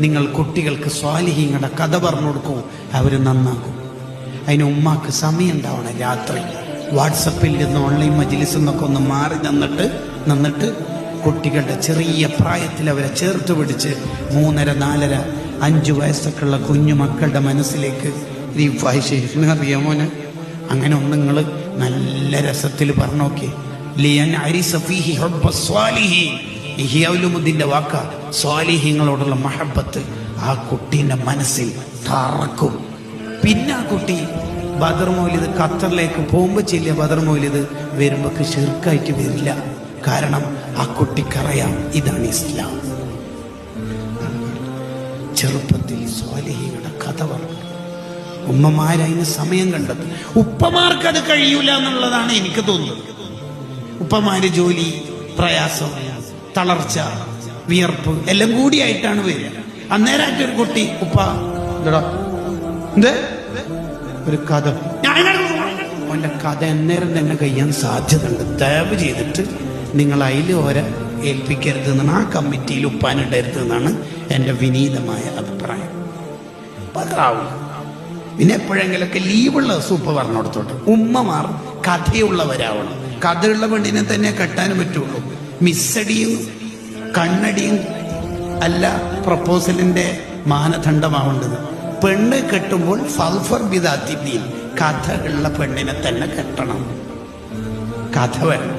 നിങ്ങൾ കുട്ടികൾക്ക് സ്വാലിഹീങ്ങളുടെ കഥ പറഞ്ഞു കൊടുക്കൂ, അവർ നന്നാക്കും. അതിന് ഉമ്മാക്ക് സമയം ഉണ്ടാവണം. രാത്രി വാട്സപ്പിൽ നിന്ന് ഓൺലൈൻ മജ്ലിസിൽ നിന്നൊക്കെ ഒന്ന് മാറി നിന്നിട്ട് കുട്ടികളുടെ ചെറിയ പ്രായത്തിൽ അവരെ ചേർത്ത് പിടിച്ച് 3, 4, 5 വയസ്സൊക്കെയുള്ള കുഞ്ഞു മക്കളുടെ മനസ്സിലേക്ക് അറിയാമോന് അങ്ങനെ ഒന്ന് നിങ്ങൾ നല്ല രസത്തിൽ പറഞ്ഞു നോക്കി. ഇഹ്യാഉലുദ്ദീന്റെ വാക്ക സ്വാലിഹീങ്ങളോടുള്ള മഹബത്ത് ആ കുട്ടീൻ്റെ മനസ്സിൽ തറക്കും. പിന്നെ ആ കുട്ടി ബദർ മൗലിദ് ഖത്തറിലേക്ക് പോകുമ്പോൾ ചെല്ലിയ ബദർ മൗലിദ് വരുമ്പോൾ ശിർക്കായിട്ട് വരില്ല. കാരണം ആ കുട്ടിക്കറിയാം ഇതാണ് ഇസ്ലാം. ചെറുപ്പത്തിൽ സ്വാലിഹീങ്ങളുടെ കഥ പറഞ്ഞു ഉമ്മമാരതിന് സമയം കണ്ടെത്തും. ഉപ്പമാർക്കത് കഴിയൂല എന്നുള്ളതാണ് എനിക്ക് തോന്നുന്നത്. ഉപ്പമാര് ജോലി, പ്രയാസം, തളർച്ച, വിയർപ്പ് എല്ലാം കൂടിയായിട്ടാണ് വരിക. അന്നേരമായിട്ടൊരു കുട്ടി ഉപ്പ ഒരു കഥ, അവൻ്റെ കഥ അന്നേരം തന്നെ കഴിയാൻ സാധ്യതയുണ്ട്. ദയവ് ചെയ്തിട്ട് നിങ്ങൾ അതിൽ ഓരോ ഏൽപ്പിക്കരുതെന്നാണ്, ആ കമ്മിറ്റിയിൽ ഉപ്പാനിടരുതെന്നാണ് എൻ്റെ വിനീതമായ അഭിപ്രായം. പതാവും പിന്നെ എപ്പോഴെങ്കിലൊക്കെ ലീവുള്ള സൂപ്പ പറഞ്ഞു കൊടുത്തോട്ടെ. ഉമ്മമാർ കഥയുള്ളവരാവണം. കഥയുള്ള പെണ്ണിനെ തന്നെ കെട്ടാനും പറ്റുള്ളൂ. മിസ്സടിയും കണ്ണടിയും അല്ല പ്രപ്പോസലിന്റെ മാനദണ്ഡമാവേണ്ടത്. പെണ്ണ് കെട്ടുമ്പോൾ ഫൽഫർ ബിദാത്തിദ്ദീൻ, കഥ ഉള്ള പെണ്ണിനെ തന്നെ കെട്ടണം. കഥ വേണം.